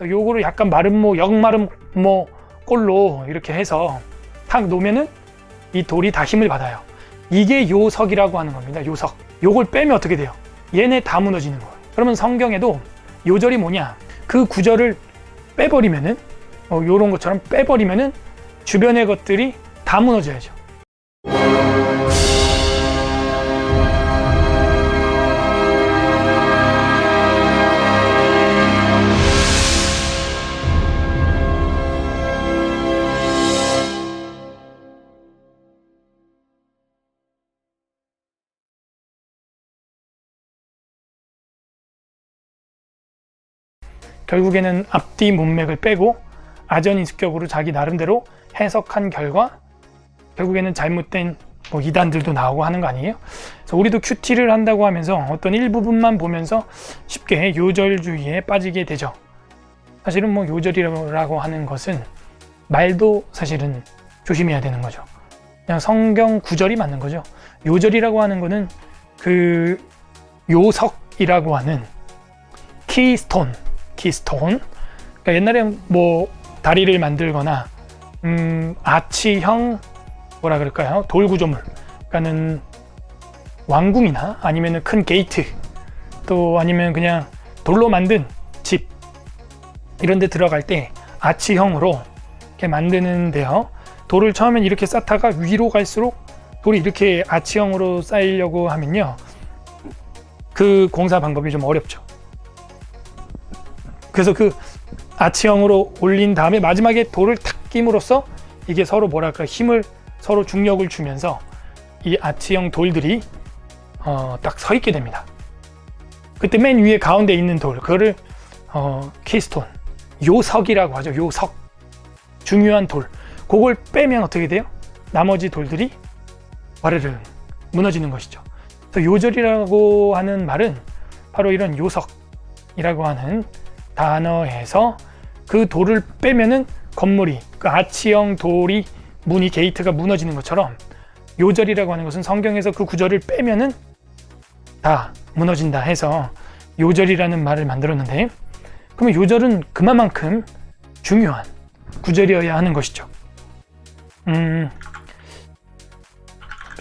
요거를 약간 마름모, 역마름모 꼴로 이렇게 해서 탁 놓으면은 이 돌이 다 힘을 받아요. 이게 요석이라고 하는 겁니다. 요석. 요걸 빼면 어떻게 돼요? 얘네 다 무너지는 거예요. 그러면 성경에도 요절이 뭐냐? 그 구절을 빼버리면은 요런 것처럼 빼버리면은 주변의 것들이 다 무너져야죠. 결국에는 앞뒤 문맥을 빼고 아전인수격으로 자기 나름대로 해석한 결과 결국에는 잘못된 이단들도 나오고 하는 거 아니에요? 그래서 우리도 큐티를 한다고 하면서 어떤 일부분만 보면서 쉽게 요절주의에 빠지게 되죠. 사실은 요절이라고 하는 것은 말도 사실은 조심해야 되는 거죠. 그냥 성경 구절이 맞는 거죠. 요절이라고 하는 거는 그 요석이라고 하는 키스톤. 그러니까 옛날에 다리를 만들거나 아치형 뭐라 그럴까요? 돌 구조물. 그러니까는 왕궁이나 아니면은 큰 게이트, 또 아니면 그냥 돌로 만든 집 이런 데 들어갈 때 아치형으로 이렇게 만드는데요. 돌을 처음엔 이렇게 쌓다가 위로 갈수록 돌이 이렇게 아치형으로 쌓이려고 하면요. 그 공사 방법이 좀 어렵죠. 그래서 그 아치형으로 올린 다음에 마지막에 돌을 탁 끼므로써 이게 서로 힘을 서로 중력을 주면서 이 아치형 돌들이 딱 서 있게 됩니다. 그때 맨 위에 가운데 있는 돌, 그거를 키스톤, 요석이라고 하죠. 요석, 중요한 돌. 그걸 빼면 어떻게 돼요? 나머지 돌들이 와르르 무너지는 것이죠. 그래서 요절이라고 하는 말은 바로 이런 요석이라고 하는 단어에서 그 돌을 빼면은 건물이, 그 아치형 돌이, 문이, 게이트가 무너지는 것처럼 요절이라고 하는 것은 성경에서 그 구절을 빼면은 다 무너진다 해서 요절이라는 말을 만들었는데, 그러면 요절은 그만큼 중요한 구절이어야 하는 것이죠.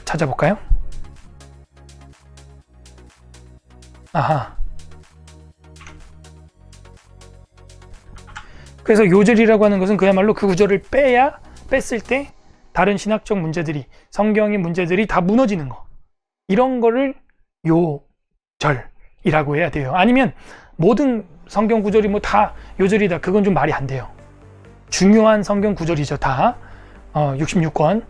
찾아볼까요? 아하. 그래서 요절이라고 하는 것은 그야말로 그 구절을 뺐을 때 다른 신학적 문제들이, 성경의 문제들이 다 무너지는 거, 이런 거를 요절이라고 해야 돼요. 아니면 모든 성경 구절이 다 요절이다, 그건 좀 말이 안 돼요. 중요한 성경 구절이죠. 다 66권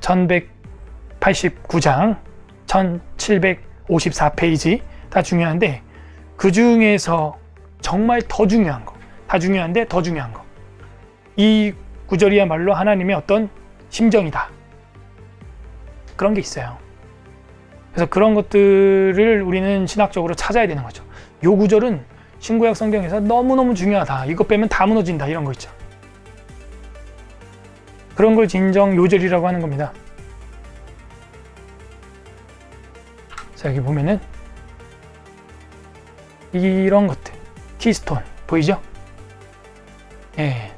1189장 1754페이지 다 중요한데, 그 중에서 정말 더 중요한 거, 다 중요한데 더 중요한 거, 이 구절이야말로 하나님의 어떤 심정이다, 그런 게 있어요. 그래서 그런 것들을 우리는 신학적으로 찾아야 되는 거죠. 요 구절은 신구약 성경에서 너무너무 중요하다, 이거 빼면 다 무너진다, 이런 거 있죠. 그런 걸 진정 요절이라고 하는 겁니다. 자, 여기 보면은 이런 것들, 키스톤 보이죠? 예,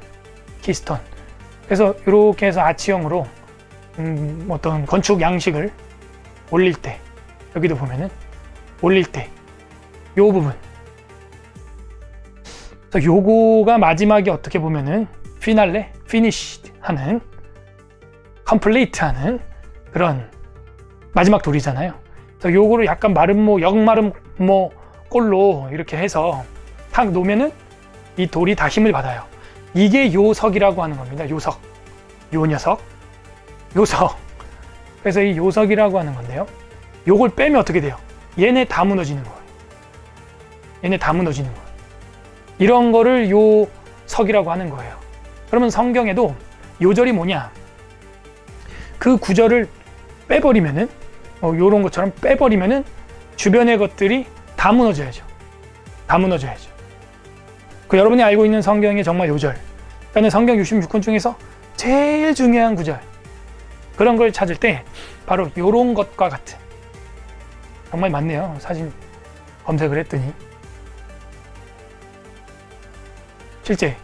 키스톤. 그래서 이렇게 해서 아치형으로 어떤 건축 양식을 올릴 때, 여기도 보면은 올릴 때 요 부분, 그래서 요거가 마지막에 어떻게 보면은 피날레, 피니시드 하는, 컴플리트 하는 그런 마지막 돌이잖아요. 그래서 요거를 약간 마름모, 역마름모 꼴로 이렇게 해서 탁 놓으면은 이 돌이 다 힘을 받아요. 이게 요석이라고 하는 겁니다. 요석. 요 녀석. 요석. 그래서 이 요석이라고 하는 건데요. 요걸 빼면 어떻게 돼요? 얘네 다 무너지는 거예요. 얘네 다 무너지는 거예요. 이런 거를 요석이라고 하는 거예요. 그러면 성경에도 요절이 뭐냐? 그 구절을 빼버리면은, 요런 것처럼 빼버리면은 주변의 것들이 다 무너져야죠. 다 무너져야죠. 여러분이 알고 있는 성경의 정말 요절, 그러니까 성경 66권 중에서 제일 중요한 구절, 그런 걸 찾을 때 바로 요런 것과 같은, 정말 많네요. 사진 검색을 했더니 실제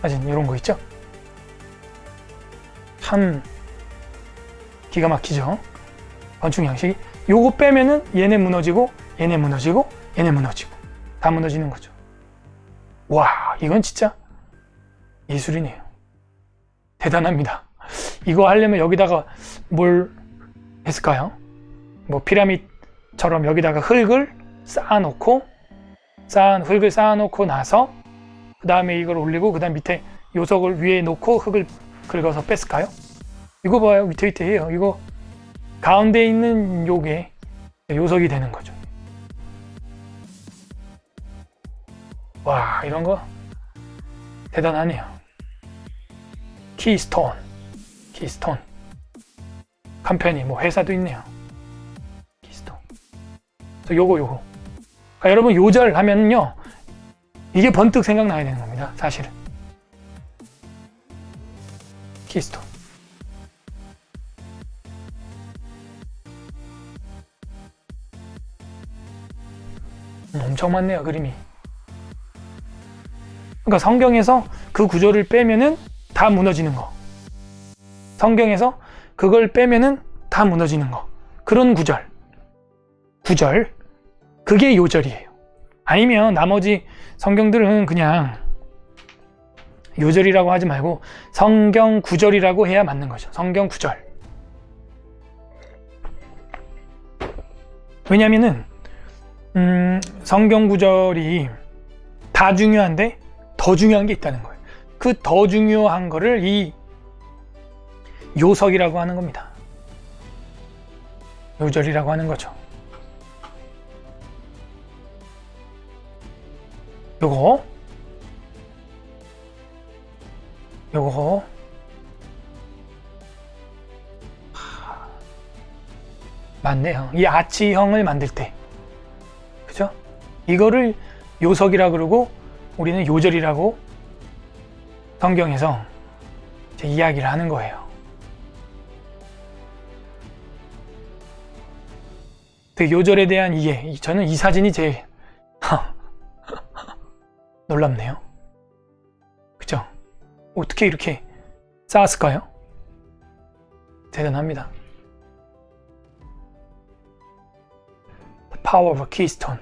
사진 이런 거 있죠? 참 기가 막히죠. 건축 양식이. 요거 빼면은 얘네 무너지고 얘네 무너지고 얘네 무너지고 다 무너지는 거죠. 와, 이건 진짜 예술이네요. 대단합니다. 이거 하려면 여기다가 뭘 했을까요? 뭐 피라미드처럼 여기다가 흙을 쌓아놓고 나서 그 다음에 이걸 올리고 그 다음 밑에 요석을 위에 놓고 흙을 긁어서 뺐을까요? 이거 봐요. 위태위태해요. 이거 가운데 있는 요게 요석이 되는 거죠. 와, 이런 거 대단하네요. 키스톤 간편히 뭐 회사도 있네요. 키스톤. 요거 그러니까 여러분 요절 하면요 이게 번뜩 생각나야 되는 겁니다. 사실은 키스톤. 엄청 많네요, 그림이. 그러니까 성경에서 그 구절을 빼면은 다 무너지는 거. 성경에서 그걸 빼면은 다 무너지는 거. 그런 구절. 그게 요절이에요. 아니면 나머지 성경들은 그냥 요절이라고 하지 말고 성경 구절이라고 해야 맞는 거죠. 성경 구절. 왜냐면은 성경 구절이 다 중요한데 더 중요한 게 있다는 거예요. 그 더 중요한 거를 이 요석이라고 하는 겁니다. 요절이라고 하는 거죠. 요거 맞네요. 이 아치형을 만들 때, 그죠? 이거를 요석이라 그러고 우리는 요절이라고 성경에서 이야기를 하는 거예요. 요절에 대한 이해, 저는 이 사진이 제일 놀랍네요. 그죠? 어떻게 이렇게 쌓았을까요? 대단합니다. Power of Keystone.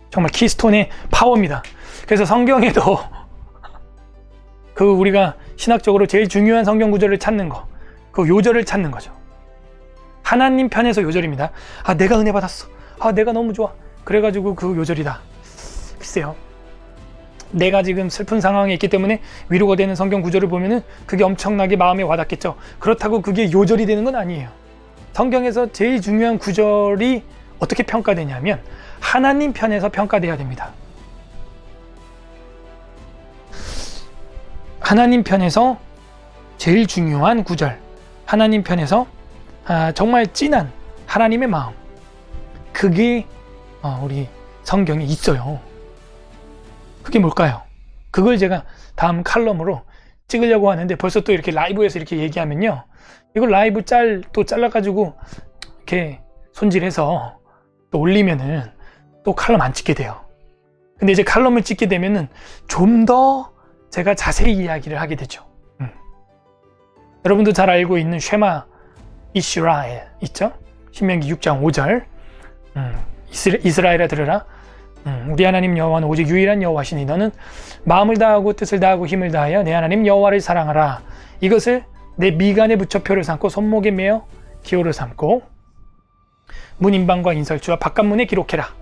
정말 키스톤의 파워입니다. 그래서 성경에도 그 우리가 신학적으로 제일 중요한 성경 구절을 찾는 거, 그 요절을 찾는 거죠. 하나님 편에서 요절입니다. 아, 내가 은혜 받았어. 아, 내가 너무 좋아. 그래가지고 그 요절이다. 글쎄요. 내가 지금 슬픈 상황에 있기 때문에 위로가 되는 성경 구절을 보면은 그게 엄청나게 마음에 와닿겠죠. 그렇다고 그게 요절이 되는 건 아니에요. 성경에서 제일 중요한 구절이 어떻게 평가되냐면 하나님 편에서 평가돼야 됩니다. 하나님 편에서 제일 중요한 구절, 하나님 편에서 정말 진한 하나님의 마음, 그게 우리 성경에 있어요. 그게 뭘까요? 그걸 제가 다음 칼럼으로 찍으려고 하는데 벌써 또 이렇게 라이브에서 이렇게 얘기하면요, 이걸 라이브 또 잘라가지고 이렇게 손질해서 또 올리면은 또 칼럼 안 찍게 돼요. 근데 이제 칼럼을 찍게 되면은 좀 더 제가 자세히 이야기를 하게 되죠. 여러분도 잘 알고 있는 쉐마 이스라엘 있죠? 신명기 6장 5절. 이스라엘아 들으라. 우리 하나님 여호와는 오직 유일한 여호와시니 너는 마음을 다하고 뜻을 다하고 힘을 다하여 내 하나님 여호와를 사랑하라. 이것을 내 미간에 붙여 표를 삼고 손목에 매어 기호를 삼고 문 인방과 인설주와 바깥문에 기록해라.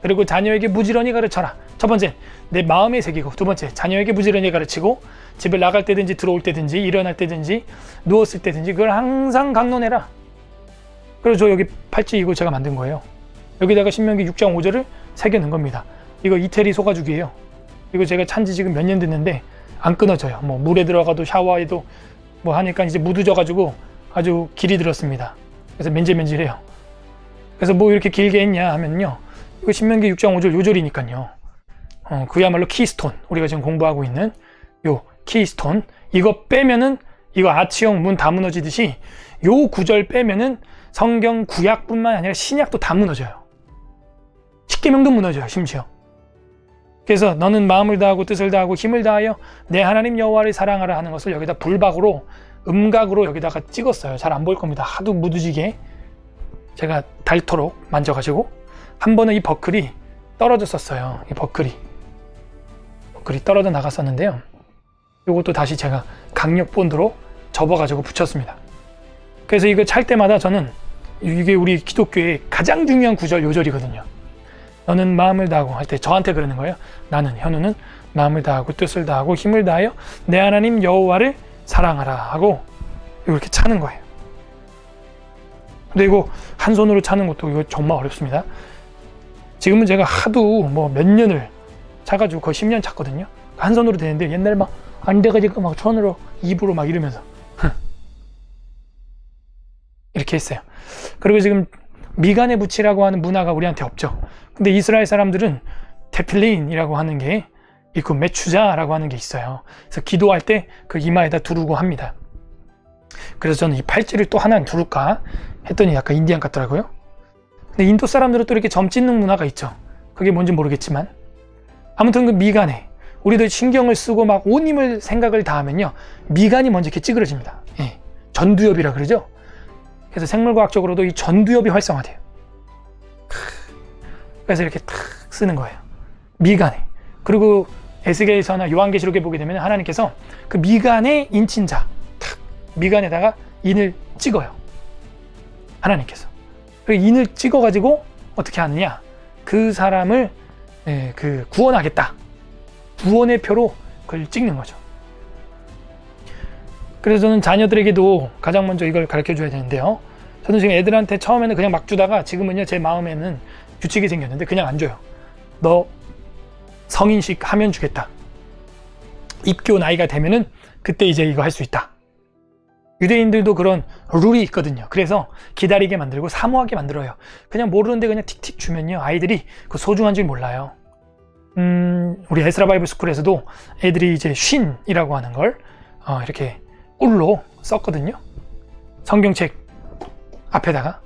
그리고 자녀에게 무지런히 가르쳐라. 첫 번째, 내 마음에 새기고, 두 번째, 자녀에게 무지런히 가르치고 집을 나갈 때든지 들어올 때든지 일어날 때든지 누웠을 때든지 그걸 항상 강론해라. 그리고 저 여기 팔찌 이거 제가 만든 거예요. 여기다가 신명기 6장 5절을 새겨놓은 겁니다. 이거 이태리 소가죽이에요. 이거 제가 찬지 지금 몇 년 됐는데 안 끊어져요. 뭐 물에 들어가도 샤워해도 뭐 하니까 이제 묻어져가지고 아주 길이 들었습니다. 그래서 맨질맨질해요. 그래서 뭐 이렇게 길게 했냐 하면요, 이거 신명기 6장 5절 요절이니까요. 그야말로 키스톤, 우리가 지금 공부하고 있는 요 키스톤, 이거 빼면은 이거 아치형 문 다 무너지듯이 요 구절 빼면은 성경 구약뿐만 아니라 신약도 다 무너져요. 십계명도 무너져요. 심지어 그래서 너는 마음을 다하고 뜻을 다하고 힘을 다하여 내 하나님 여호와를 사랑하라 하는 것을 여기다 불박으로 음각으로 여기다가 찍었어요. 잘 안 보일 겁니다. 하도 무드지게 제가 닳도록 만져가지고 한 번은 이 버클이 떨어졌었어요. 이 버클이 떨어져 나갔었는데요. 이것도 다시 제가 강력 본드로 접어가지고 붙였습니다. 그래서 이거 찰 때마다 저는 이게 우리 기독교의 가장 중요한 구절 요절이거든요. 너는 마음을 다하고 할 때 저한테 그러는 거예요. 나는 현우는 마음을 다하고 뜻을 다하고 힘을 다하여 내 하나님 여호와를 사랑하라 하고 이렇게 차는 거예요. 근데 이거 한 손으로 차는 것도 이거 정말 어렵습니다. 지금은 제가 하도 뭐 몇 년을 차가지고 거의 10년 찼거든요. 한 손으로 되는데 옛날에 막 안 돼가지고 막 손으로 입으로 막 이러면서 이렇게 했어요. 그리고 지금 미간에 붙이라고 하는 문화가 우리한테 없죠. 근데 이스라엘 사람들은 테필린이라고 하는 게 있고 메추자라고 하는 게 있어요. 그래서 기도할 때 그 이마에다 두르고 합니다. 그래서 저는 이 팔찌를 또 하나 두를까 했더니 약간 인디안 같더라고요. 근데 인도 사람들은 또 이렇게 점 찍는 문화가 있죠. 그게 뭔지 모르겠지만 아무튼 그 미간에 우리도 신경을 쓰고 막 온 힘을 생각을 다하면요 미간이 먼저 이렇게 찌그러집니다. 예. 전두엽이라 그러죠. 그래서 생물과학적으로도 이 전두엽이 활성화돼요. 그래서 이렇게 탁 쓰는 거예요. 미간에. 그리고 에스겔서나 요한계시록에 보게 되면 하나님께서 그 미간의 인친자 탁 미간에다가 인을 찍어요. 하나님께서. 그리고 인을 찍어가지고 어떻게 하느냐? 그 사람을 구원하겠다. 구원의 표로 그걸 찍는 거죠. 그래서 저는 자녀들에게도 가장 먼저 이걸 가르쳐 줘야 되는데요. 저는 지금 애들한테 처음에는 그냥 막 주다가 지금은요 제 마음에는 규칙이 생겼는데 그냥 안 줘요. 너 성인식 하면 주겠다. 입교 나이가 되면은 그때 이제 이거 할 수 있다. 유대인들도 그런 룰이 있거든요. 그래서 기다리게 만들고 사모하게 만들어요. 그냥 모르는데 그냥 틱틱 주면요 아이들이 그 소중한 줄 몰라요. 우리 에스라 바이블 스쿨에서도 애들이 이제 쉰이라고 하는 걸 이렇게 꿀로 썼거든요. 성경책 앞에다가.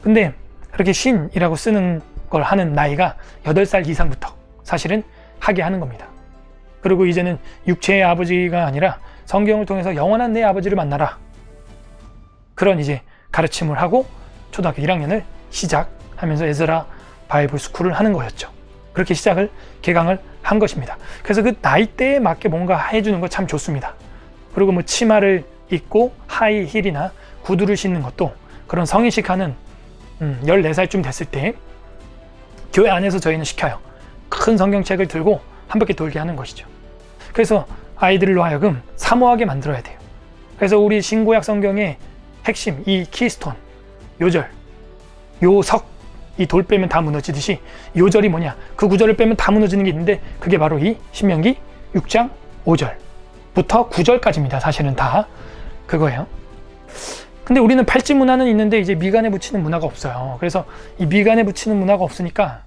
근데 그렇게 쉰이라고 쓰는 걸 하는 나이가 8살 이상부터 사실은 하게 하는 겁니다. 그리고 이제는 육체의 아버지가 아니라 성경을 통해서 영원한 내 아버지를 만나라. 그런 이제 가르침을 하고 초등학교 1학년을 시작하면서 에스라 바이블 스쿨을 하는 거였죠. 그렇게 시작을 개강을 한 것입니다. 그래서 그 나이대에 맞게 뭔가 해주는 거 참 좋습니다. 그리고 뭐 치마를 입고 하이힐이나 구두를 신는 것도 그런 성인식 하는 14살쯤 됐을 때 교회 안에서 저희는 시켜요. 큰 성경책을 들고 한 바퀴 돌게 하는 것이죠. 그래서 아이들로 하여금 사모하게 만들어야 돼요. 그래서 우리 신구약 성경의 핵심, 이 키스톤, 요절, 요석, 이 돌 빼면 다 무너지듯이 요절이 뭐냐? 그 구절을 빼면 다 무너지는 게 있는데 그게 바로 이 신명기 6장 5절부터 9절까지입니다. 사실은 다 그거예요. 근데 우리는 팔찌 문화는 있는데 이제 미간에 붙이는 문화가 없어요. 그래서 이 미간에 붙이는 문화가 없으니까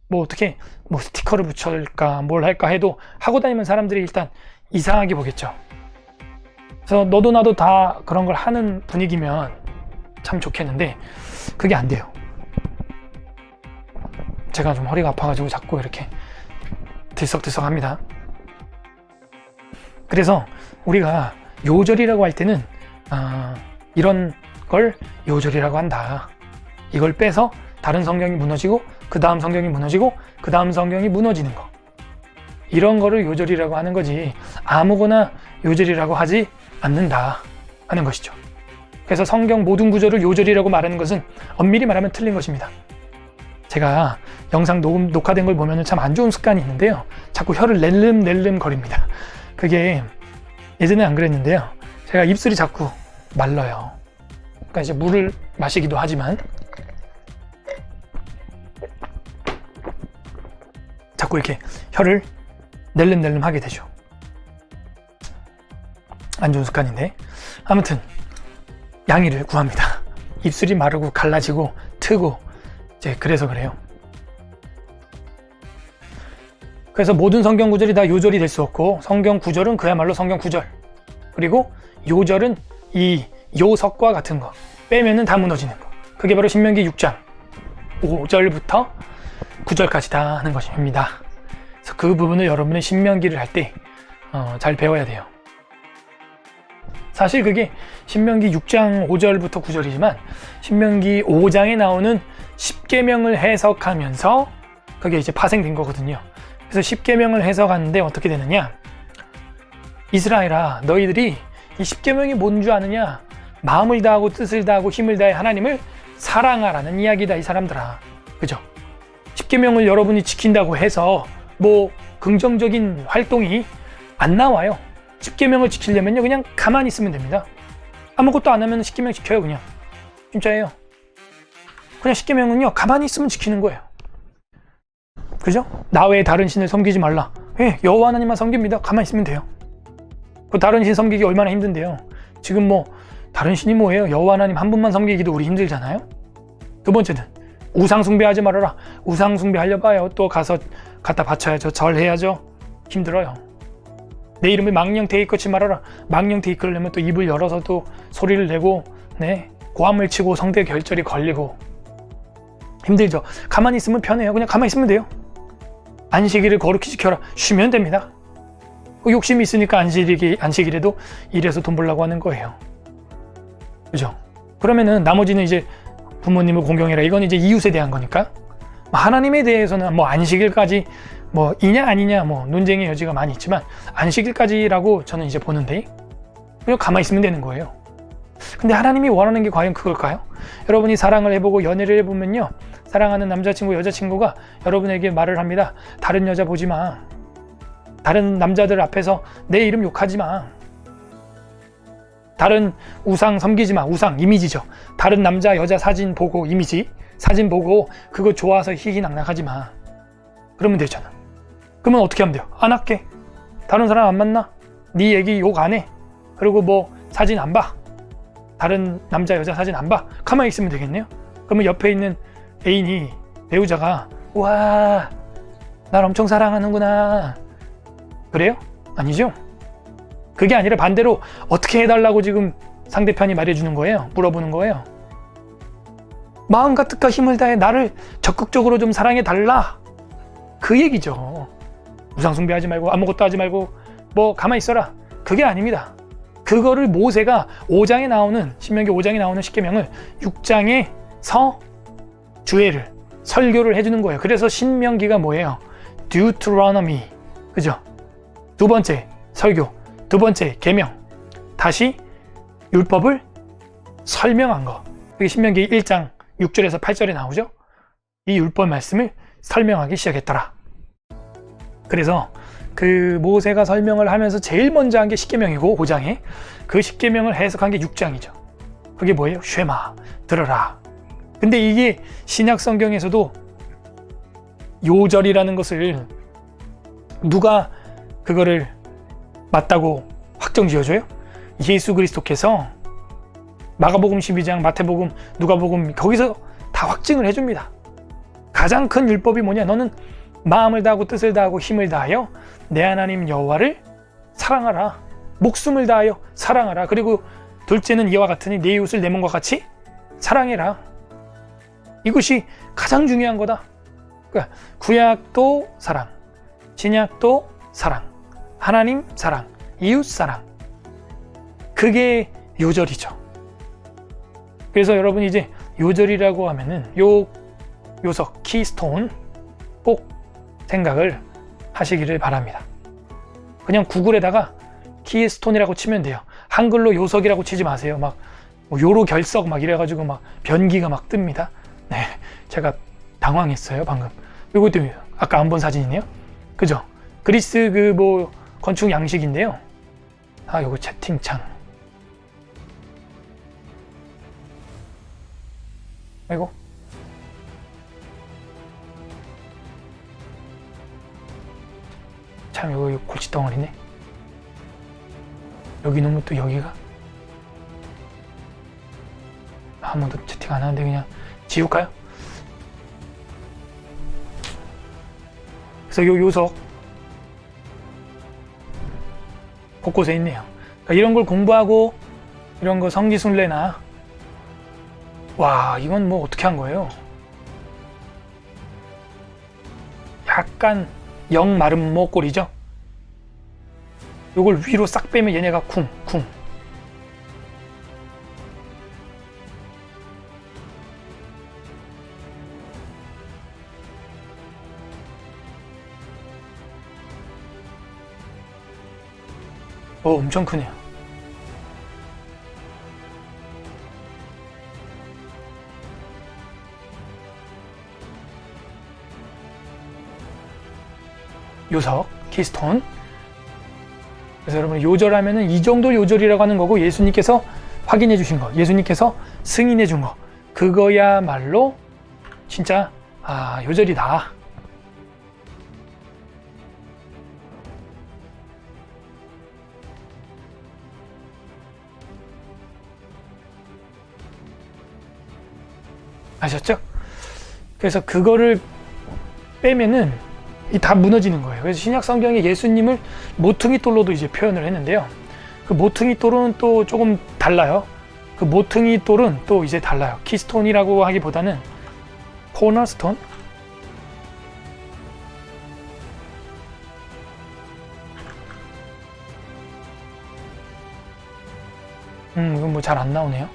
뭐 어떻게 뭐 스티커를 붙여할까 뭘 할까 해도 하고 다니면 사람들이 일단 이상하게 보겠죠. 그래서 너도 나도 다 그런 걸 하는 분위기면 참 좋겠는데 그게 안 돼요. 제가 좀 허리가 아파가지고 자꾸 이렇게 들썩들썩 합니다. 그래서 우리가 요절이라고 할 때는 이런 걸 요절이라고 한다. 이걸 빼서 다른 성경이 무너지고 그 다음 성경이 무너지고 그 다음 성경이 무너지는 거. 이런 거를 요절이라고 하는 거지 아무거나 요절이라고 하지 않는다 하는 것이죠. 그래서 성경 모든 구절을 요절이라고 말하는 것은 엄밀히 말하면 틀린 것입니다. 제가 영상 녹화된 걸 보면 참 안 좋은 습관이 있는데요. 자꾸 혀를 낼름 거립니다. 그게 예전에 안 그랬는데요. 제가 입술이 자꾸 말라요. 그러니까 이제 물을 마시기도 하지만 자꾸 이렇게 혀를 낼름 하게 되죠. 안 좋은 습관인데 아무튼 양해를 구합니다. 입술이 마르고 갈라지고 트고 이제 그래서 그래요. 그래서 모든 성경 구절이 다 요절이 될 수 없고 성경 구절은 그야말로 성경 구절 그리고 요절은 이 요석과 같은 거 빼면은 다 무너지는 거 그게 바로 신명기 6장 5절부터 9절까지다 하는 것입니다. 그래서 그 부분을 여러분의 신명기를 할 때 잘 배워야 돼요. 사실 그게 신명기 6장 5절부터 9절이지만 신명기 5장에 나오는 10계명을 해석하면서 그게 이제 파생된 거거든요. 그래서 10계명을 해석하는데 어떻게 되느냐? 이스라엘아, 너희들이 이 10계명이 뭔 줄 아느냐? 마음을 다하고 뜻을 다하고 힘을 다해 하나님을 사랑하라는 이야기다, 이 사람들아. 그죠? 10계명을 여러분이 지킨다고 해서 뭐 긍정적인 활동이 안 나와요. 10계명을 지키려면요, 그냥 가만히 있으면 됩니다. 아무것도 안 하면 10계명 지켜요, 그냥. 진짜예요. 그냥 10계명은요, 가만히 있으면 지키는 거예요. 그죠? 나 외에 다른 신을 섬기지 말라. 예, 여호와 하나님만 섬깁니다. 가만히 있으면 돼요. 그 다른 신 섬기기 얼마나 힘든데요. 지금 뭐 다른 신이 뭐예요? 여호와 하나님 한 분만 섬기기도 우리 힘들잖아요. 두 번째는 우상 숭배하지 말아라. 우상 숭배하려 봐요. 또 가서 갖다 바쳐야죠. 절해야죠. 힘들어요. 내 이름을 망령 데이커치 말아라. 망령 데이커를 내면 또 입을 열어서 또 소리를 내고, 네, 고함을 치고 성대 결절이 걸리고 힘들죠. 가만히 있으면 편해요. 그냥 가만히 있으면 돼요. 안식일을 거룩히 지켜라. 쉬면 됩니다. 욕심이 있으니까 안식일에도 일해서 돈 벌려고 하는 거예요. 그죠? 그러면은 나머지는 이제 부모님을 공경해라. 이건 이제 이웃에 대한 거니까. 하나님에 대해서는 뭐 안식일까지 뭐 이냐 아니냐 뭐 논쟁의 여지가 많이 있지만 안식일까지라고 저는 이제 보는데 그냥 가만히 있으면 되는 거예요. 근데 하나님이 원하는 게 과연 그걸까요? 여러분이 사랑을 해보고 연애를 해보면요, 사랑하는 남자친구 여자친구가 여러분에게 말을 합니다. 다른 여자 보지 마. 다른 남자들 앞에서 내 이름 욕하지 마. 다른 우상 섬기지 마. 우상 이미지죠. 다른 남자 여자 사진 보고 이미지 사진 보고 그거 좋아서 희희낙낙하지 마. 그러면 되잖아. 그러면 어떻게 하면 돼요? 안 할게. 다른 사람 안 만나. 네 얘기 욕 안 해. 그리고 뭐 사진 안 봐. 다른 남자 여자 사진 안 봐. 가만히 있으면 되겠네요. 그러면 옆에 있는 애인이, 배우자가 와, 날 엄청 사랑하는구나. 그래요? 아니죠? 그게 아니라 반대로 어떻게 해달라고 지금 상대편이 말해주는 거예요. 물어보는 거예요. 마음과 뜻과 힘을 다해 나를 적극적으로 좀 사랑해달라. 그 얘기죠. 우상숭배하지 말고 아무것도 하지 말고 뭐 가만히 있어라. 그게 아닙니다. 그거를 모세가 5장에 나오는, 신명기 5장에 나오는 10계명을 6장에서 주애를, 설교를 해주는 거예요. 그래서 신명기가 뭐예요? Deuteronomy. 그죠? 두 번째 설교, 두 번째 계명, 다시 율법을 설명한 거. 그게 신명기 1장 6절에서 8절에 나오죠. 이 율법 말씀을 설명하기 시작했더라. 그래서 그 모세가 설명을 하면서 제일 먼저 한 게 10계명이고 5장에 그 10계명을 해석한 게 6장이죠. 그게 뭐예요? 쉐마, 들어라. 근데 이게 신약 성경에서도 요절이라는 것을 누가 그거를 맞다고 확정 지어줘요? 예수 그리스도께서 마가복음 12장, 마태복음, 누가복음 거기서 다 확증을 해줍니다. 가장 큰 율법이 뭐냐? 너는 마음을 다하고 뜻을 다하고 힘을 다하여 내 하나님 여호와를 사랑하라. 목숨을 다하여 사랑하라. 그리고 둘째는 이와 같으니 내 이웃을 내 몸과 같이 사랑해라. 이것이 가장 중요한 거다. 그러니까 구약도 사랑, 신약도 사랑, 하나님 사랑, 이웃 사랑. 그게 요절이죠. 그래서 여러분 이제 요절이라고 하면은 요석, 키스톤 꼭 생각을 하시기를 바랍니다. 그냥 구글에다가 키스톤이라고 치면 돼요. 한글로 요석이라고 치지 마세요. 막 요로 결석 막 이래가지고 막 변기가 막 뜹니다. 네, 제가 당황했어요 방금. 이것도 아까 안 본 사진이네요. 그죠? 그리스 그 뭐 건축 양식인데요. 아, 요거 채팅창. 아이고. 참, 이거 골칫덩어리네. 여기 놓으면 또 여기가. 아무도 채팅 안 하는데 그냥 지울까요? 그래서 요 요석 곳곳에 있네요. 그러니까 이런 걸 공부하고 이런 거 성지순례나, 와, 이건 뭐 어떻게 한 거예요? 약간 영 마름모 꼴이죠. 요걸 위로 싹 빼면 얘네가 쿵. 엄청 크네요. 요석, 키스톤. 그래서 여러분 요절하면은 이 정도 요절이라고 하는 거고, 예수님께서 확인해 주신 거, 예수님께서 승인해 준 거, 그거야말로 진짜 요절이다. 아셨죠? 그래서 그거를 빼면은 다 무너지는 거예요. 그래서 신약 성경에 예수님을 모퉁이 돌로도 이제 표현을 했는데요. 그 모퉁이 돌은 또 조금 달라요. 그 모퉁이 돌은 또 이제 달라요. 키스톤이라고 하기보다는 코너스톤? 이건 뭐 잘 안 나오네요.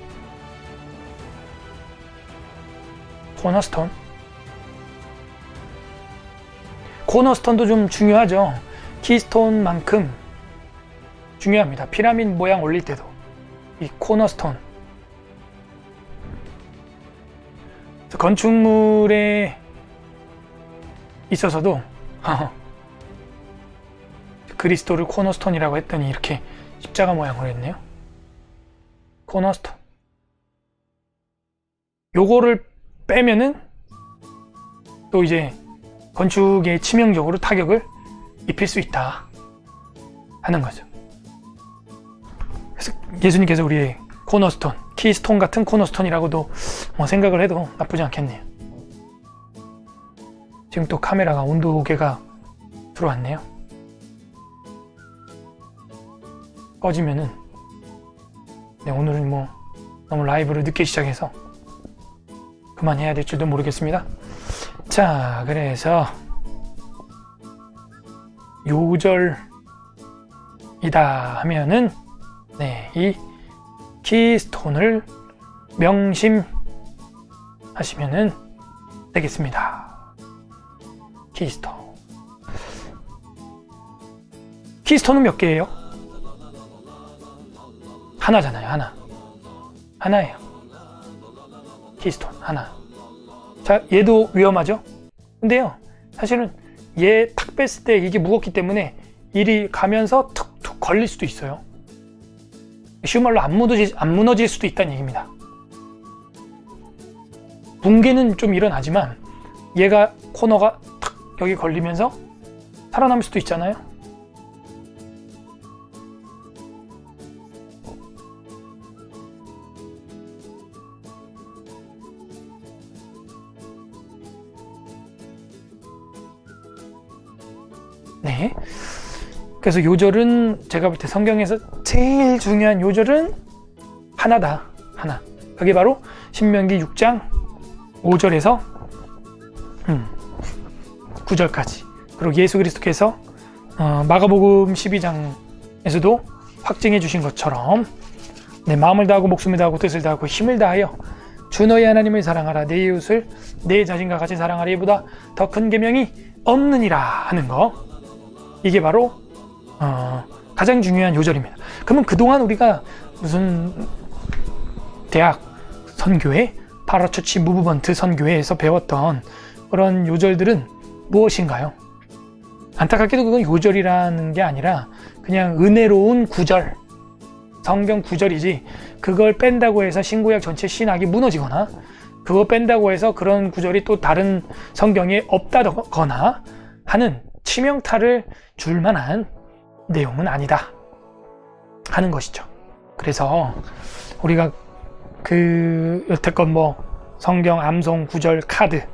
코너스톤. 코너스톤도 좀 중요하죠. 키스톤만큼 중요합니다. 피라미드 모양 올릴 때도 이 코너스톤. 건축물에 있어서도 그리스도를 코너스톤이라고 했더니 이렇게 십자가 모양으로 했네요. 코너스톤. 요거를 빼면은 또 이제 건축에 치명적으로 타격을 입힐 수 있다 하는 거죠. 그래서 예수님께서 우리의 코너스톤, 키스톤 같은 코너스톤이라고도 생각을 해도 나쁘지 않겠네요. 지금 또 카메라가 온도계가 들어왔네요. 꺼지면은 오늘은 너무 라이브를 늦게 시작해서 그만해야 될 줄도 모르겠습니다. 자, 그래서 요절이다 하면은 이 키스톤을 명심하시면은 되겠습니다. 키스톤. 키스톤은 몇 개예요? 하나잖아요. 하나예요. 키스톤 하나. 자, 얘도 위험하죠? 근데요, 사실은 얘 탁 뺐을 때 이게 무겁기 때문에 일이 가면서 툭툭 걸릴 수도 있어요. 쉬운 말로 안 무너질 수도 있다는 얘기입니다. 붕괴는 좀 일어나지만 얘가 코너가 탁 여기 걸리면서 살아남을 수도 있잖아요. 네. 그래서 요절은 제가 볼 때 성경에서 제일 중요한 요절은 하나다. 하나. 그게 바로 신명기 6장 5절에서 9절까지. 그리고 예수 그리스도께서 마가복음 12장에서도 확증해 주신 것처럼 내 마음을 다하고 목숨을 다하고 뜻을 다하고 힘을 다하여 주 너희 하나님을 사랑하라. 내 이웃을 내 자신과 같이 사랑하라. 이보다 더 큰 계명이 없느니라 하는 거. 이게 바로 가장 중요한 요절입니다. 그러면 그동안 우리가 무슨 대학 선교회, 파라처치 무브먼트 선교회에서 배웠던 그런 요절들은 무엇인가요? 안타깝게도 그건 요절이라는 게 아니라 그냥 은혜로운 구절, 성경 구절이지, 그걸 뺀다고 해서 신구약 전체 신학이 무너지거나 그거 뺀다고 해서 그런 구절이 또 다른 성경에 없다거나 하는 치명타를 줄 만한 내용은 아니다 하는 것이죠. 그래서 우리가 여태껏 성경 암송 구절 카드,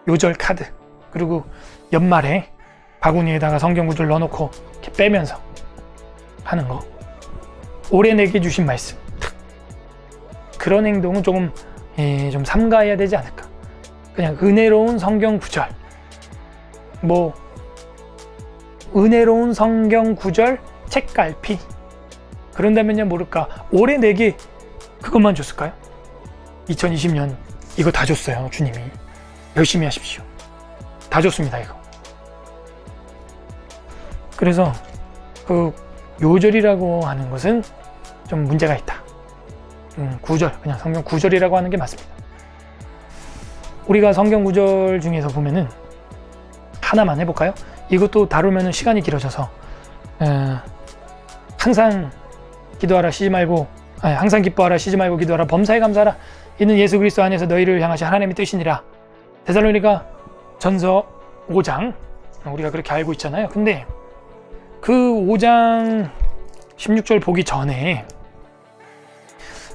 요절 카드, 그리고 연말에 바구니에다가 성경 구절 넣어놓고 이렇게 빼면서 하는 거, 올해 내게 주신 말씀, 그런 행동은 조금 좀 삼가해야 되지 않을까. 그냥 은혜로운 성경 구절, 은혜로운 성경 구절 책갈피. 그런다면요, 모를까 올해 내게 그것만 줬을까요? 2020년 이거 다 줬어요. 주님이 열심히 하십시오. 다 줬습니다. 이거. 그래서 그 요절이라고 하는 것은 좀 문제가 있다. 구절, 그냥 성경 구절이라고 하는 게 맞습니다. 우리가 성경 구절 중에서 보면은 하나만 해볼까요? 이것도 다루면은 시간이 길어져서 항상 기도하라 쉬지 말고 항상 기뻐하라 쉬지 말고 기도하라 범사에 감사하라 이는 예수 그리스도 안에서 너희를 향하신 하나님의 뜻이니라. 데살로니가 전서 5장 우리가 그렇게 알고 있잖아요. 근데 그 5장 16절 보기 전에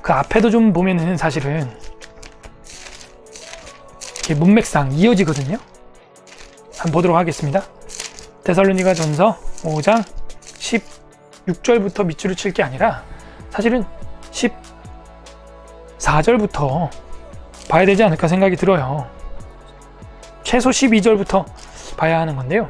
그 앞에도 좀 보면은 사실은 이렇게 문맥상 이어지거든요. 한번 보도록 하겠습니다. 데살로니가 전서 5장 16절부터 밑줄을 칠 게 아니라 사실은 14절부터 봐야 되지 않을까 생각이 들어요. 최소 12절부터 봐야 하는 건데요.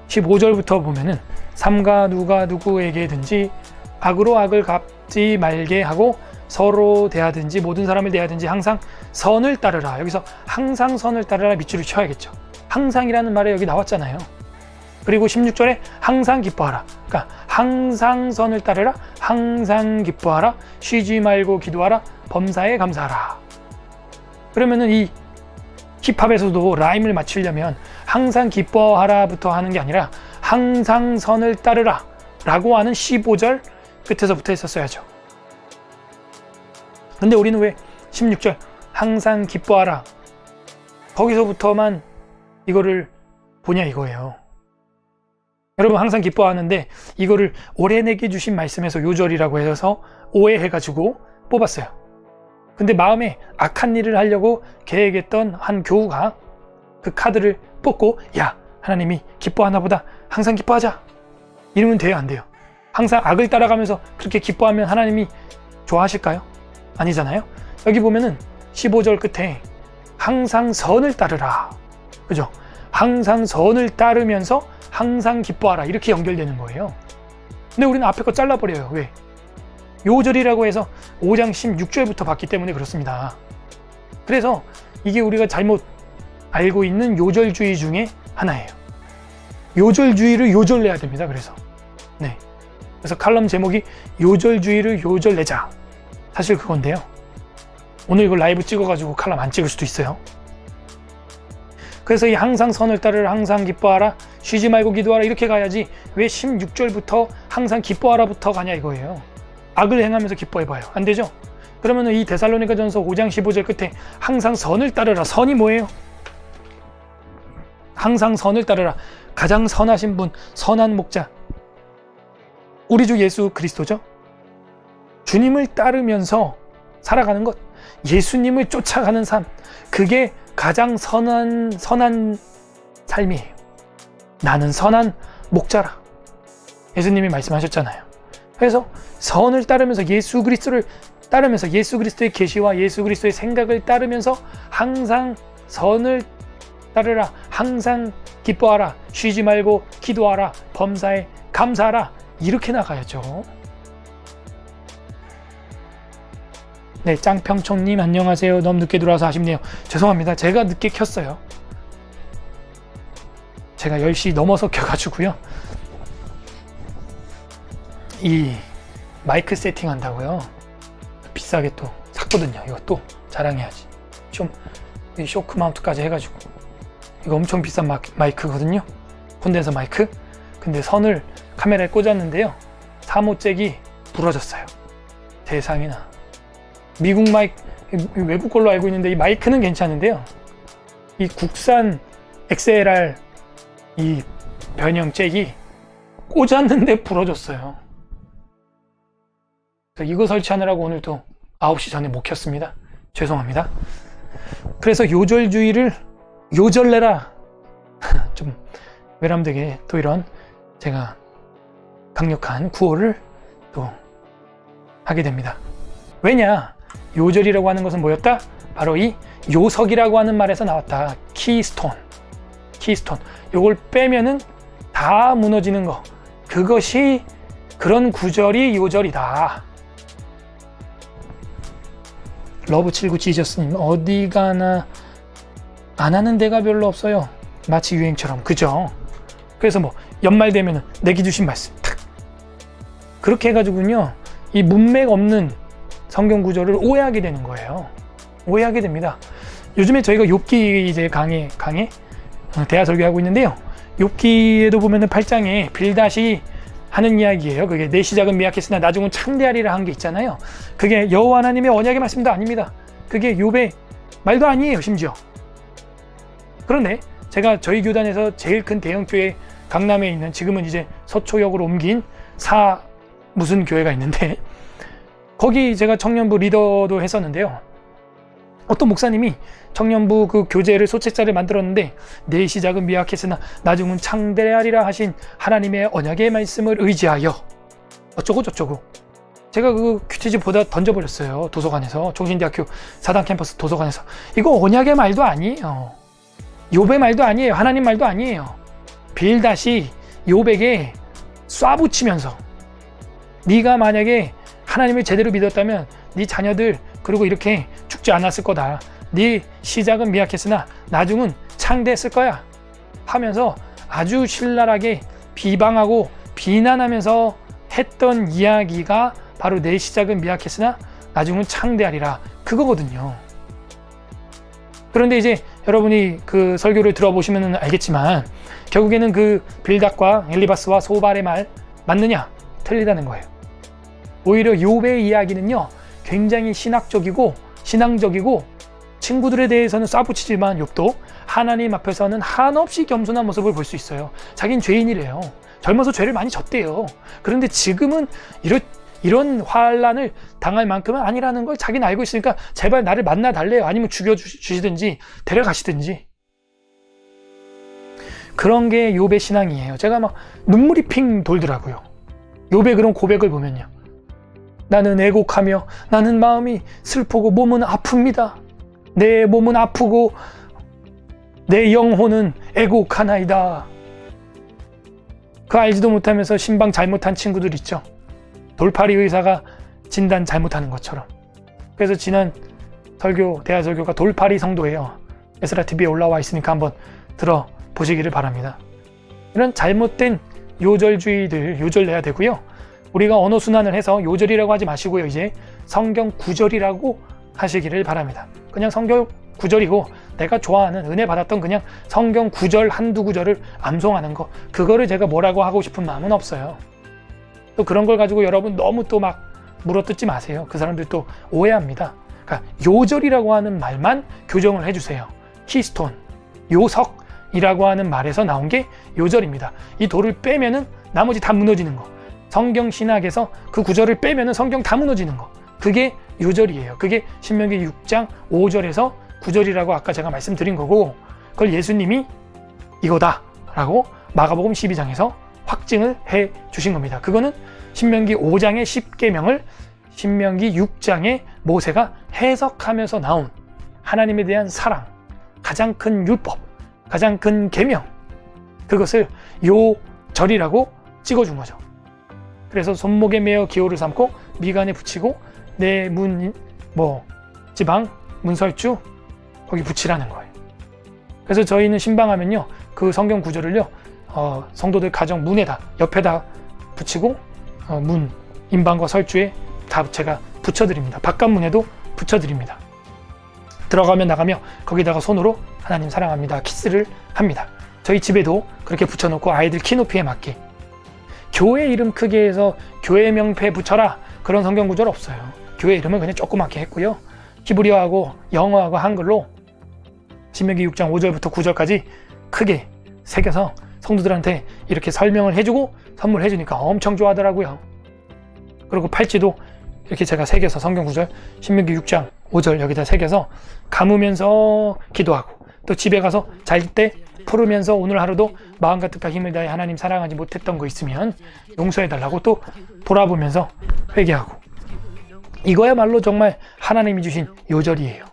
15절부터 보면은 삼가 누가 누구에게든지 악으로 악을 갚지 말게 하고 서로 대하든지 모든 사람을 대하든지 항상 선을 따르라. 여기서 항상 선을 따르라 밑줄을 쳐야겠죠. 항상이라는 말이 여기 나왔잖아요. 그리고 16절에 항상 기뻐하라. 그러니까 항상 선을 따르라. 항상 기뻐하라. 쉬지 말고 기도하라. 범사에 감사하라. 그러면은 이 힙합에서도 라임을 맞추려면 항상 기뻐하라부터 하는 게 아니라 항상 선을 따르라 라고 하는 15절 끝에서부터 했었어야죠. 근데 우리는 왜 16절 항상 기뻐하라 거기서부터만 이거를 보냐 이거예요. 여러분 항상 기뻐하는데 이거를 올해 내게 주신 말씀에서 요절이라고 해서 오해해가지고 뽑았어요. 근데 마음에 악한 일을 하려고 계획했던 한 교우가 그 카드를 뽑고 야 하나님이 기뻐하나 보다 항상 기뻐하자 이러면 돼요 안 돼요? 항상 악을 따라가면서 그렇게 기뻐하면 하나님이 좋아하실까요? 아니잖아요. 여기 보면은 15절 끝에 항상 선을 따르라 그죠? 항상 선을 따르면서 항상 기뻐하라 이렇게 연결되는 거예요. 근데 우리는 앞에 거 잘라버려요. 왜? 요절이라고 해서 5장 16절부터 봤기 때문에 그렇습니다. 그래서 이게 우리가 잘못 알고 있는 요절주의 중에 하나예요. 요절주의를 요절내야 됩니다. 그래서 그래서 칼럼 제목이 요절주의를 요절내자 사실 그건데요. 오늘 이걸 라이브 찍어가지고 칼럼 안 찍을 수도 있어요. 그래서 이 항상 선을 따르라 항상 기뻐하라 쉬지 말고 기도하라 이렇게 가야지 왜 16절부터 항상 기뻐하라부터 가냐 이거예요. 악을 행하면서 기뻐해봐요. 안 되죠? 그러면 이 데살로니가 전서 5장 15절 끝에 항상 선을 따르라. 선이 뭐예요? 항상 선을 따르라. 가장 선하신 분, 선한 목자. 우리 주 예수 그리스도죠. 주님을 따르면서 살아가는 것. 예수님을 쫓아가는 삶. 그게 가장 선한 삶이에요. 나는 선한 목자라. 예수님이 말씀하셨잖아요. 그래서 선을 따르면서 예수 그리스도를 따르면서 예수 그리스도의 계시와 예수 그리스도의 생각을 따르면서 항상 선을 따르라. 항상 기뻐하라. 쉬지 말고 기도하라. 범사에 감사하라. 이렇게 나가야죠. 네, 짱평청님 안녕하세요. 너무 늦게 들어와서 아쉽네요. 죄송합니다. 제가 늦게 켰어요. 제가 10시 넘어서 켜가지고요. 이 마이크 세팅한다고요. 비싸게 또 샀거든요. 이것도 자랑해야지. 좀 이 쇼크 마운트까지 해가지고 이거 엄청 비싼 마이크거든요. 콘덴서 마이크. 근데 선을 카메라에 꽂았는데요. 사모잭이 부러졌어요. 세상에나. 미국 마이크, 외국 걸로 알고 있는데 이 마이크는 괜찮은데요. 이 국산 XLR 이 변형 잭이 꽂았는데 부러졌어요. 그래서 이거 설치하느라고 오늘도 9시 전에 못 켰습니다. 죄송합니다. 그래서 요절주의를 요절내라. 좀 외람되게 또 이런 제가 강력한 구호를 또 하게 됩니다. 왜냐? 요절이라고 하는 것은 뭐였다? 바로 이 요석이라고 하는 말에서 나왔다. 키스톤. 요걸 빼면은 다 무너지는 거, 그것이 그런 구절이 요절이다. 러브79 지저스님, 어디 가나 안 하는 데가 별로 없어요. 마치 유행처럼. 그죠? 그래서 뭐 연말 되면은 내기 주신 말씀 탁 그렇게 해가지고요, 이 문맥 없는 성경 구절을 오해하게 되는 거예요. 오해하게 됩니다. 요즘에 저희가 욥기 이제 강의 대화 설교하고 있는데요. 욥기에도 보면은 8장에 빌닷이 하는 이야기예요. 그게 내 시작은 미약했으나 나중은 창대하리라 한 게 있잖아요. 그게 여호와 하나님의 언약의 말씀도 아닙니다. 그게 욥의 말도 아니에요, 심지어. 그런데 제가 저희 교단에서 제일 큰 대형교회 강남에 있는, 지금은 이제 서초역으로 옮긴 무슨 교회가 있는데, 거기 제가 청년부 리더도 했었는데요. 어떤 목사님이 청년부 그 교재를 소책자를 만들었는데, 내 시작은 미약했으나 나중은 창대하리라 하신 하나님의 언약의 말씀을 의지하여 어쩌고 저쩌고. 제가 그 큐티지 보다 던져버렸어요. 도서관에서, 종신대학교 사당 캠퍼스 도서관에서. 이거 언약의 말도 아니에요. 욥의 말도 아니에요. 하나님 말도 아니에요. 빌닷이 욥에게 쏴붙이면서, 네가 만약에 하나님을 제대로 믿었다면 네 자녀들 그리고 이렇게 죽지 않았을 거다. 네 시작은 미약했으나 나중은 창대했을 거야 하면서 아주 신랄하게 비방하고 비난하면서 했던 이야기가 바로 내 시작은 미약했으나 나중은 창대하리라, 그거거든요. 그런데 이제 여러분이 그 설교를 들어보시면 알겠지만 결국에는 그 빌닷과 엘리바스와 소발의 말 맞느냐? 틀리다는 거예요. 오히려 욥의 이야기는요, 굉장히 신앙적이고 친구들에 대해서는 쏴붙이지만 욥도 하나님 앞에서는 한없이 겸손한 모습을 볼 수 있어요. 자긴 죄인이래요. 젊어서 죄를 많이 졌대요. 그런데 지금은 이런 환란을 당할 만큼은 아니라는 걸 자기는 알고 있으니까 제발 나를 만나 달래요. 아니면 죽여주시든지 데려가시든지. 그런 게 욥의 신앙이에요. 제가 막 눈물이 핑 돌더라고요. 욥의 그런 고백을 보면요. 나는 애곡하며 나는 마음이 슬프고 몸은 아픕니다. 내 몸은 아프고 내 영혼은 애곡하나이다. 그 알지도 못하면서 신방 잘못한 친구들 있죠. 돌팔이 의사가 진단 잘못하는 것처럼. 그래서 지난 대화 설교가 돌팔이 성도예요. 에스라TV에 올라와 있으니까 한번 들어보시기를 바랍니다. 이런 잘못된 요절주의들 요절내야 되고요. 우리가 언어 순환을 해서 요절이라고 하지 마시고요. 이제 성경 구절이라고 하시기를 바랍니다. 그냥 성경 구절이고 내가 좋아하는 은혜 받았던 그냥 성경 구절 한두 구절을 암송하는 거, 그거를 제가 뭐라고 하고 싶은 마음은 없어요. 또 그런 걸 가지고 여러분 너무 또 막 물어뜯지 마세요. 그 사람들 또 오해합니다. 그러니까 요절이라고 하는 말만 교정을 해주세요. 키스톤, 요석이라고 하는 말에서 나온 게 요절입니다. 이 돌을 빼면은 나머지 다 무너지는 거. 성경 신학에서 그 구절을 빼면은 성경 다 무너지는 거. 그게 요절이에요. 그게 신명기 6장 5절에서 9절이라고 아까 제가 말씀드린 거고, 그걸 예수님이 이거다 라고 마가복음 12장에서 확증을 해 주신 겁니다. 그거는 신명기 5장의 10계명을 신명기 6장의 모세가 해석하면서 나온 하나님에 대한 사랑, 가장 큰 율법, 가장 큰 계명, 그것을 요절이라고 찍어준 거죠. 그래서 손목에 매어 기호를 삼고 미간에 붙이고 내 지방, 문설주 거기 붙이라는 거예요. 그래서 저희는 신방하면요, 그 성경 구절을요, 성도들 가정 문에다, 옆에다 붙이고 문, 임방과 설주에 다 제가 붙여드립니다. 바깥문에도 붙여드립니다. 들어가면 나가며 거기다가 손으로 하나님 사랑합니다 키스를 합니다. 저희 집에도 그렇게 붙여놓고 아이들 키높이에 맞게. 교회 이름 크게 해서 교회 명패 붙여라, 그런 성경 구절 없어요. 교회 이름은 그냥 조그맣게 했고요. 히브리어하고 영어하고 한글로 신명기 6장 5절부터 9절까지 크게 새겨서 성도들한테 이렇게 설명을 해주고 선물해 주니까 엄청 좋아하더라고요. 그리고 팔찌도 이렇게 제가 새겨서 성경 구절 신명기 6장 5절 여기다 새겨서 감으면서 기도하고, 또 집에 가서 잘 때 풀으면서 오늘 하루도 마음과 뜻과 힘을 다해 하나님 사랑하지 못했던 거 있으면 용서해달라고 또 돌아보면서 회개하고. 이거야말로 정말 하나님이 주신 요절이에요.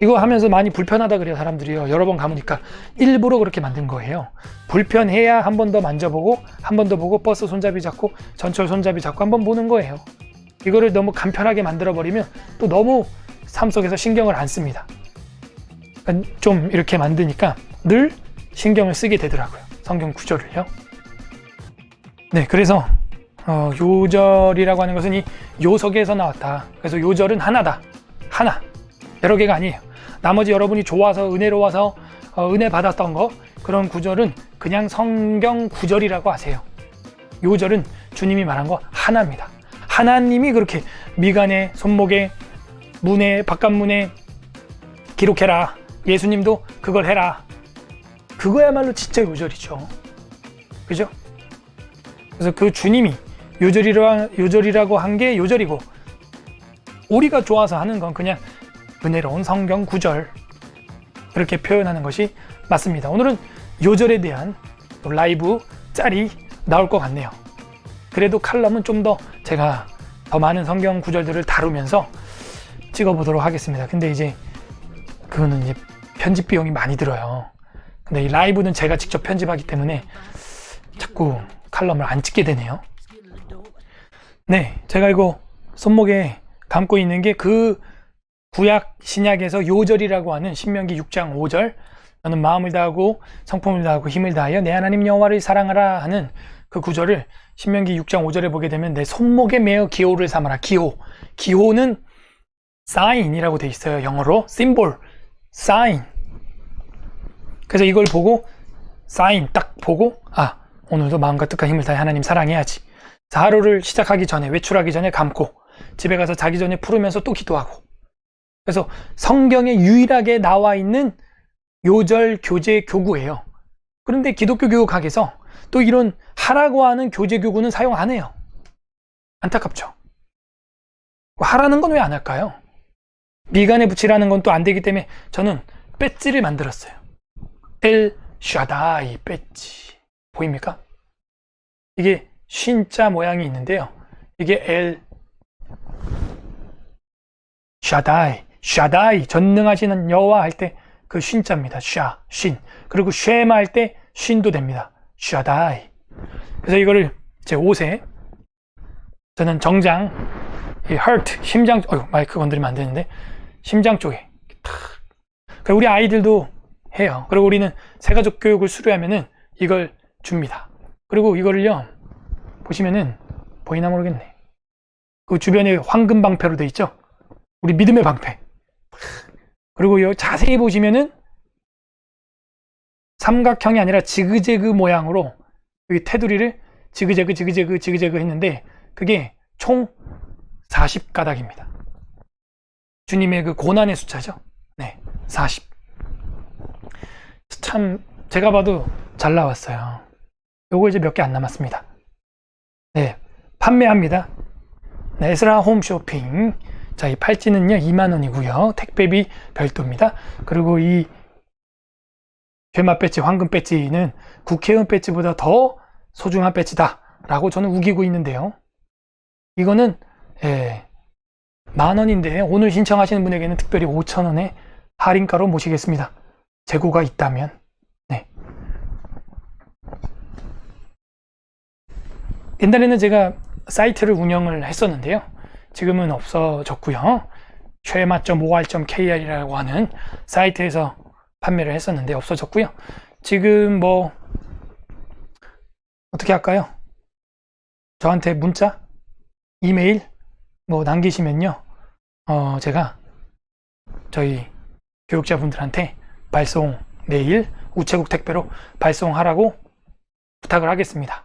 이거 하면서 많이 불편하다 그래요, 사람들이요. 여러 번 감으니까. 일부러 그렇게 만든 거예요. 불편해야 한 번 더 만져보고, 한 번 더 보고, 버스 손잡이 잡고, 전철 손잡이 잡고 한 번 보는 거예요. 이거를 너무 간편하게 만들어버리면 또 너무 삶 속에서 신경을 안 씁니다. 그러니까 좀 이렇게 만드니까 늘 신경을 쓰게 되더라고요. 성경 구절을요. 네, 그래서 요절이라고 하는 것은 이 요석에서 나왔다. 그래서 요절은 하나다. 하나. 여러 개가 아니에요. 나머지 여러분이 좋아서 은혜로워서 은혜 받았던 거, 그런 구절은 그냥 성경 구절이라고 하세요. 요절은 주님이 말한 거 하나입니다. 하나님이 그렇게 미간에, 손목에, 문에, 바깥문에 기록해라. 예수님도 그걸 해라. 그거야말로 진짜 요절이죠. 그죠? 그래서 그 주님이 요절이라고 한 게 요절이고, 우리가 좋아서 하는 건 그냥 은혜로운 성경 구절, 그렇게 표현하는 것이 맞습니다. 오늘은 요절에 대한 라이브 짤이 나올 것 같네요. 그래도 칼럼은 좀 더 제가 더 많은 성경 구절들을 다루면서 찍어보도록 하겠습니다. 근데 이제 그거는 이제 편집 비용이 많이 들어요. 근데 이 라이브는 제가 직접 편집하기 때문에 자꾸 칼럼을 안 찍게 되네요. 네, 제가 이거 손목에 감고 있는 게 그 구약 신약에서 요절이라고 하는 신명기 6장 5절, 너는 마음을 다하고 성품을 다하고 힘을 다하여 내 하나님 여호와를 사랑하라 하는 그 구절을 신명기 6장 5절에 보게 되면 내 손목에 매어 기호를 삼아라. 기호는 sign이라고 돼 있어요. 영어로 symbol, sign. 그래서 이걸 보고 sign 딱 보고, 아, 오늘도 마음과 뜻과 힘을 다해 하나님 사랑해야지. 하루를 시작하기 전에, 외출하기 전에 감고, 집에 가서 자기 전에 풀으면서 또 기도하고. 그래서 성경에 유일하게 나와 있는 요절 교재 교구예요. 그런데 기독교 교육학에서 또 이런 하라고 하는 교재 교구는 사용 안 해요. 안타깝죠. 하라는 건 왜 안 할까요? 미간에 붙이라는 건 또 안 되기 때문에 저는 배지를 만들었어요. 엘 샤다이 배지. 보입니까? 이게 쉰자 모양이 있는데요. 이게 엘 샤다이 전능하시는 여호와 할 때 그 쉰자입니다. 쉰. 그리고 쉐마 할 때 쉰도 됩니다. 샤다이. 그래서 이거를 제 옷에, 저는 정장, 이 hurt, 심장, 마이크 건드리면 안 되는데, 심장 쪽에 탁. 우리 아이들도 해요. 그리고 우리는 새가족 교육을 수료하면은 이걸 줍니다. 그리고 이거를요, 보시면은 보이나 모르겠네. 그 주변에 황금 방패로 돼 있죠. 우리 믿음의 방패. 그리고 여기 자세히 보시면은 삼각형이 아니라 지그재그 모양으로 여기 테두리를 지그재그 했는데 그게 총 40가닥입니다. 주님의 그 고난의 숫자죠. 네, 40. 참 제가 봐도 잘 나왔어요. 요거 이제 몇 개 안 남았습니다. 네, 판매합니다. 네, 에스라 홈쇼핑. 자, 이 팔찌는요 2만원이고요 택배비 별도입니다. 그리고 이 괴마 배지, 황금 배지는 국회의원 배지보다 더 소중한 배지다 라고 저는 우기고 있는데요. 이거는 10,000원인데 오늘 신청하시는 분에게는 특별히 5,000원에 할인가로 모시겠습니다. 재고가 있다면. 네. 옛날에는 제가 사이트를 운영을 했었는데요. 지금은 없어졌고요. 최마.or.kr이라고 하는 사이트에서 판매를 했었는데 없어졌고요. 지금 뭐 어떻게 할까요? 저한테 문자, 이메일 뭐 남기시면요. 제가 저희 교육자분들한테 발송 내일 우체국 택배로 발송하라고 부탁을 하겠습니다.